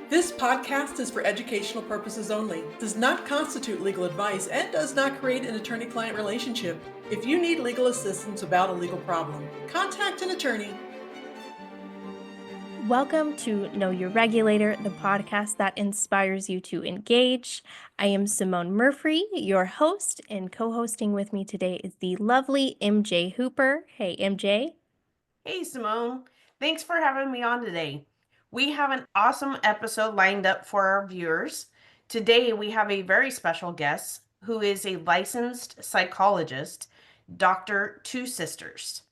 This podcast is for educational purposes only, does not constitute legal advice, and does not create an attorney-client relationship. If you need legal assistance about a legal problem, contact an attorney. Welcome to Know Your Regulator, the podcast that inspires you to engage. I am Simone Murphy, your host, and co-hosting with me today is the lovely MJ Hooper. Hey, MJ. Hey, Simone. Thanks for having me on today. We have an awesome episode lined up for our viewers. Today, we have a very special guest who is a licensed psychologist, Dr. TwoSisters.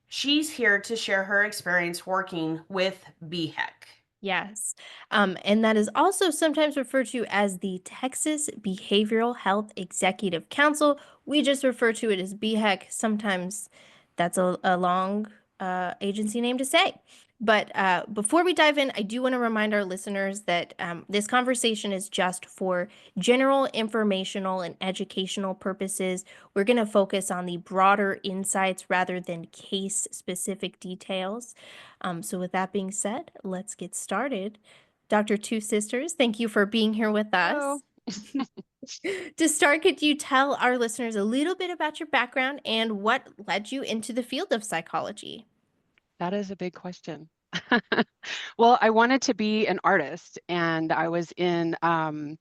She's here to share her experience working with BHEC. Yes. And that is also sometimes referred to as the Texas Behavioral Health Executive Council. We just refer to it as BHEC. Sometimes that's a long agency name to say. But before we dive in, I do want to remind our listeners that this conversation is just for general informational and educational purposes. We're going to focus on the broader insights rather than case-specific details. So with that being said, let's get started. Dr. TwoSisters, thank you for being here with us. To start, could you tell our listeners a little bit about your background and what led you into the field of psychology? That is a big question. Well, I wanted to be an artist, and I was in, I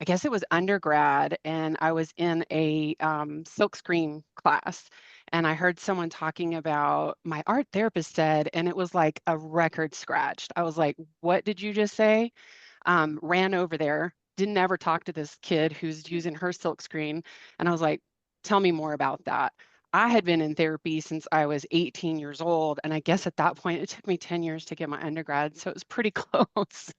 guess it was undergrad, and I was in a silkscreen class, and I heard someone talking about my art therapist said, and it was like a record scratched. I was like, what did you just say? Ran over there, didn't ever talk to this kid who's using her silkscreen, and I was like, tell me more about that. I had been in therapy since I was 18 years old. And I guess at that point, it took me 10 years to get my undergrad. So it was pretty close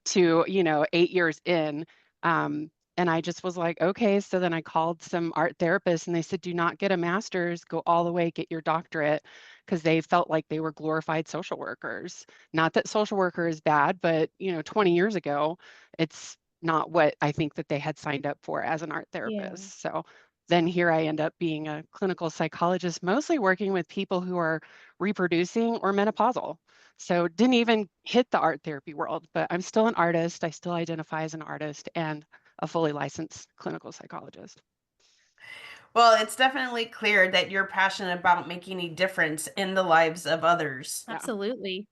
to, 8 years in. And I just was like, okay. So then I called some art therapists and they said, do not get a master's, go all the way, get your doctorate, because they felt like they were glorified social workers. Not that social worker is bad, but, 20 years ago, it's not what I think that they had signed up for as an art therapist. So then here I end up being a clinical psychologist, mostly working with people who are reproducing or menopausal. So didn't even hit the art therapy world, but I'm still an artist. I still identify as an artist and a fully licensed clinical psychologist. Well, it's definitely clear that you're passionate about making a difference in the lives of others. Yeah. Absolutely.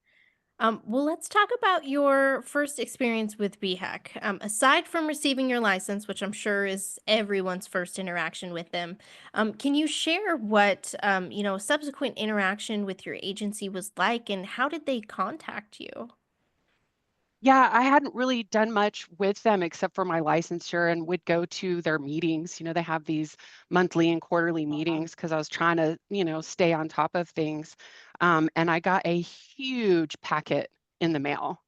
Well, let's talk about your first experience with BHEC. Aside from receiving your license, which I'm sure is everyone's first interaction with them, can you share what subsequent interaction with your agency was like, and how did they contact you? Yeah, I hadn't really done much with them except for my licensure and would go to their meetings. They have these monthly and quarterly meetings because I was trying to, stay on top of things. And I got a huge packet in the mail.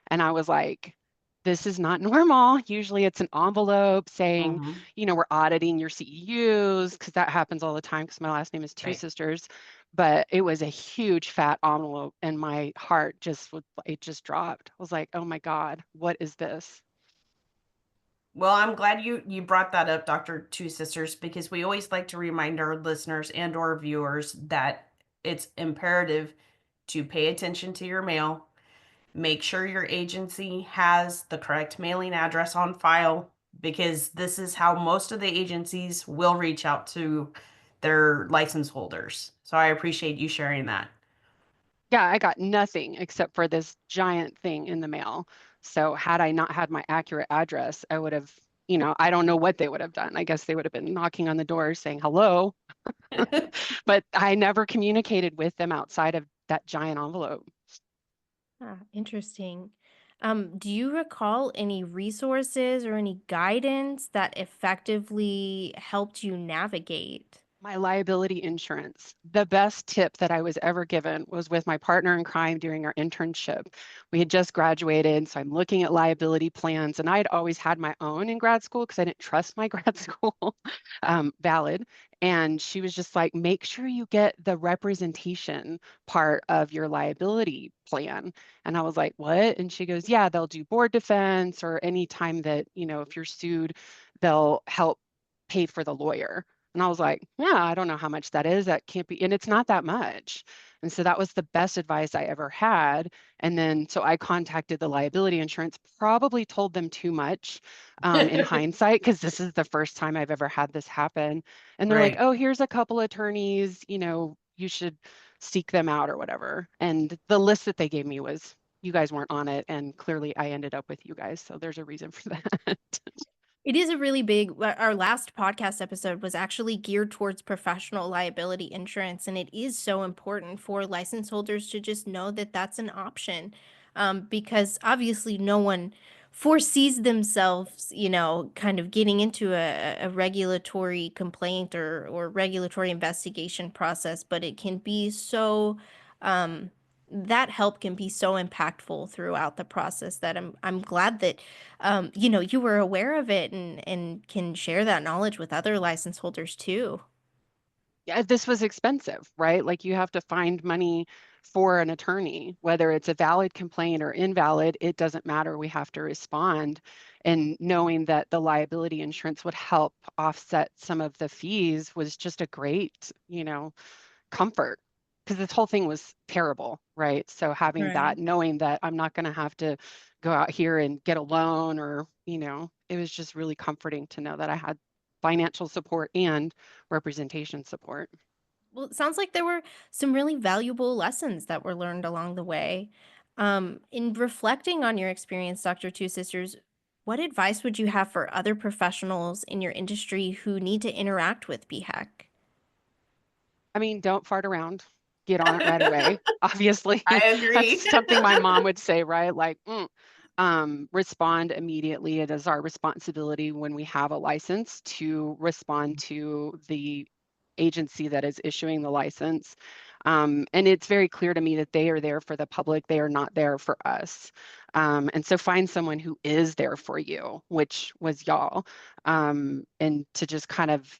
And I was like, this is not normal. Usually it's an envelope saying, Mhm. we're auditing your CEUs because that happens all the time because my last name is Right. TwoSisters. But it was a huge fat envelope and my heart it just dropped. I was like, oh my God, what is this? Well, I'm glad you brought that up, Dr. TwoSisters, because we always like to remind our listeners and our viewers that it's imperative to pay attention to your mail. Make sure your agency has the correct mailing address on file, because this is how most of the agencies will reach out to their license holders. So I appreciate you sharing that. Yeah, I got nothing except for this giant thing in the mail. So had I not had my accurate address, I would have, I don't know what they would have done. I guess they would have been knocking on the door saying hello, but I never communicated with them outside of that giant envelope. Interesting. Do you recall any resources or any guidance that effectively helped you navigate? My liability insurance. The best tip that I was ever given was with my partner in crime during our internship. We had just graduated, so I'm looking at liability plans, and I'd always had my own in grad school because I didn't trust my grad school valid. And she was just like, make sure you get the representation part of your liability plan. And I was like, what? And she goes, yeah, they'll do board defense or any time that, if you're sued, they'll help pay for the lawyer. And I was like, yeah, I don't know how much that is. That can't be, and it's not that much. And so that was the best advice I ever had. And then, so I contacted the liability insurance, probably told them too much in hindsight, because this is the first time I've ever had this happen. And they're like, Right. oh, here's a couple attorneys, you should seek them out or whatever. And the list that they gave me was, you guys weren't on it. And clearly I ended up with you guys. So there's a reason for that. It is a really big, our last podcast episode was actually geared towards professional liability insurance, and it is so important for license holders to just know that that's an option, because obviously no one foresees themselves, kind of getting into a regulatory complaint or regulatory investigation process, but it can be so, that help can be so impactful throughout the process that I'm glad that you were aware of it and can share that knowledge with other license holders too. Yeah, this was expensive, right? Like you have to find money for an attorney, whether it's a valid complaint or invalid, it doesn't matter. We have to respond. And knowing that the liability insurance would help offset some of the fees was just a great, comfort, because this whole thing was terrible, right? So having Right. that, knowing that I'm not going to have to go out here and get a loan or, it was just really comforting to know that I had financial support and representation support. Well, it sounds like there were some really valuable lessons that were learned along the way. In reflecting on your experience, Dr. Two Sisters, what advice would you have for other professionals in your industry who need to interact with BHAC? I mean, don't fart around. Get on it right away. Obviously, I that's agree. something my mom would say, right? Like, respond immediately. It is our responsibility when we have a license to respond to the agency that is issuing the license. And it's very clear to me that they are there for the public. They are not there for us. And so find someone who is there for you, which was y'all, and to just kind of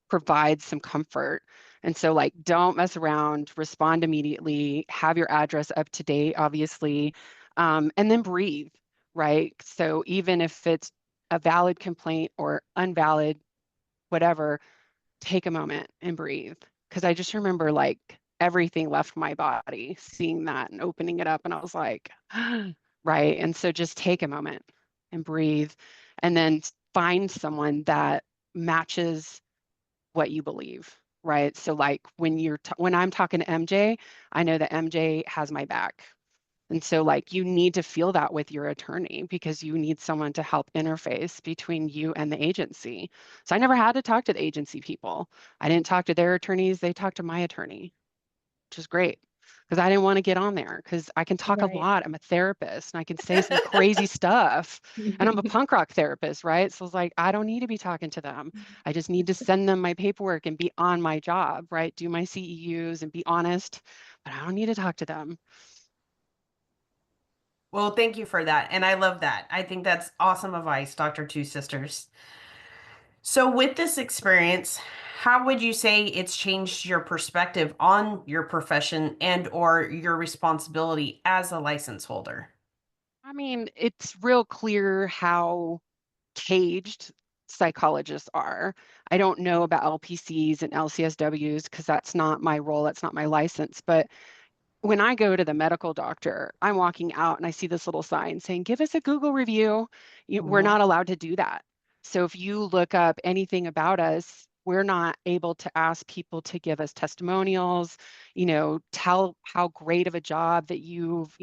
provide some comfort. And so, like, don't mess around, respond immediately, have your address up to date, obviously, and then breathe, right? So, even if it's a valid complaint or unvalid, whatever, take a moment and breathe. Because I just remember like everything left my body seeing that and opening it up. And I was like, right. And so just take a moment and breathe and then find someone that matches what you believe, right? So like when I'm talking to MJ, I know that MJ has my back. And so like you need to feel that with your attorney because you need someone to help interface between you and the agency. So I never had to talk to the agency people. I didn't talk to their attorneys, they talked to my attorney, which is great because I didn't want to get on there because I can talk a Right. lot. I'm a therapist and I can say some crazy stuff. And I'm a punk rock therapist, right? So it's like, I don't need to be talking to them. I just need to send them my paperwork and be on my job, right? Do my CEUs and be honest, but I don't need to talk to them. Well, thank you for that. And I love that. I think that's awesome advice, Dr. Two Sisters. So, with this experience, how would you say it's changed your perspective on your profession and or your responsibility as a license holder? I mean, it's real clear how caged psychologists are. I don't know about LPCs and LCSWs because that's not my role, that's not my license. But when I go to the medical doctor, I'm walking out and I see this little sign saying, give us a Google review. We're Mhm. not allowed to do that. So if you look up anything about us, we're not able to ask people to give us testimonials, tell how great of a job that you've,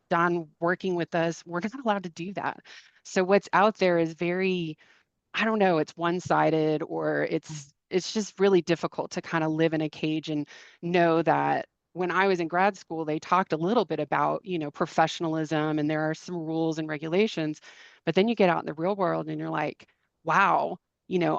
done working with us. We're not allowed to do that. So what's out there is very, I don't know, it's one-sided or it's just really difficult to kind of live in a cage and know that when I was in grad school, they talked a little bit about, professionalism and there are some rules and regulations, but then you get out in the real world and you're like, wow,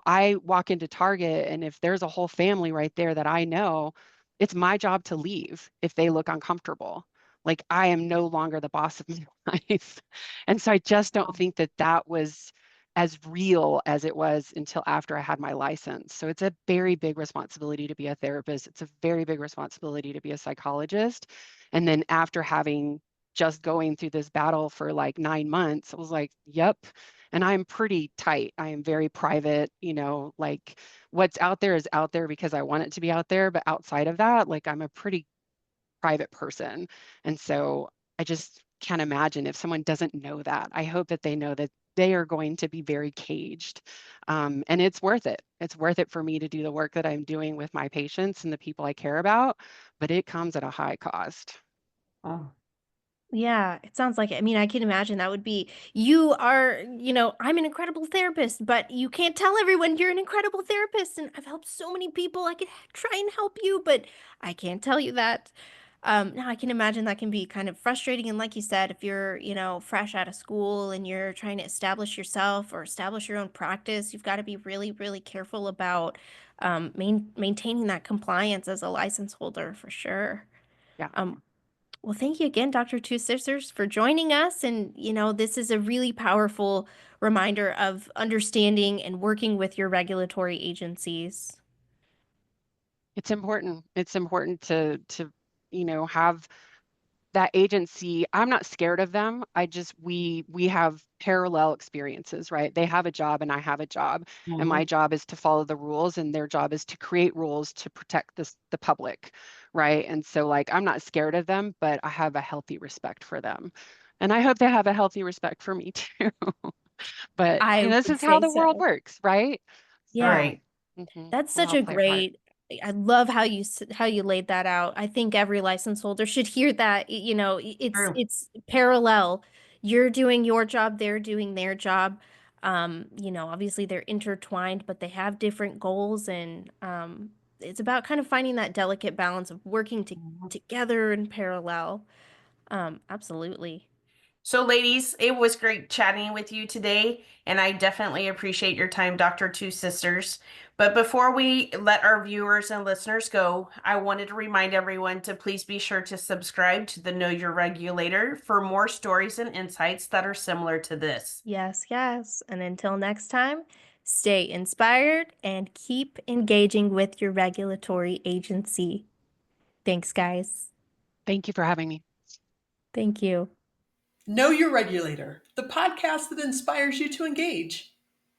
I walk into Target and if there's a whole family right there that I know, it's my job to leave if they look uncomfortable. Like I am no longer the boss of my life. And so I just don't think that that was as real as it was until after I had my license. So it's a very big responsibility to be a therapist. It's a very big responsibility to be a psychologist. And then after having just going through this battle for like 9 months, I was like, yep. And I'm pretty tight. I am very private, like what's out there is out there because I want it to be out there. But outside of that, like I'm a pretty private person. And so I just can't imagine if someone doesn't know that. I hope that they know that they are going to be very caged. And it's worth it. It's worth it for me to do the work that I'm doing with my patients and the people I care about, but it comes at a high cost. Oh, Yeah, it sounds like it. I mean, I can imagine that would be, you are, I'm an incredible therapist, but you can't tell everyone you're an incredible therapist. And I've helped so many people. I could try and help you, but I can't tell you that. Now I can imagine that can be kind of frustrating. And like you said, if you're, fresh out of school and you're trying to establish yourself or establish your own practice, you've got to be really, really careful about maintaining that compliance as a license holder for sure. Yeah. Well, thank you again, Dr. Two Sisters, for joining us. And, this is a really powerful reminder of understanding and working with your regulatory agencies. It's important. It's important to, have that agency. I'm not scared of them. We have parallel experiences, right? They have a job and I have a job, and my job is to follow the rules and their job is to create rules to protect the public, right? And so like I'm not scared of them, but I have a healthy respect for them. And I hope they have a healthy respect for me too. But I this would is how say the world so. works, right? Yeah. So right. That's we'll such all a play a part. great. I love how you laid that out. I think every license holder should hear that. It's True. it's parallel. You're doing your job, they're doing their job. Obviously they're intertwined, but they have different goals, and it's about kind of finding that delicate balance of working together in parallel. Absolutely. So, ladies, it was great chatting with you today, and I definitely appreciate your time, Dr. Two Sisters. But before we let our viewers and listeners go, I wanted to remind everyone to please be sure to subscribe to the Know Your Regulator for more stories and insights that are similar to this. Yes, yes. And until next time, stay inspired and keep engaging with your regulatory agency. Thanks, guys. Thank you for having me. Thank you. Know Your Regulator, the podcast that inspires you to engage.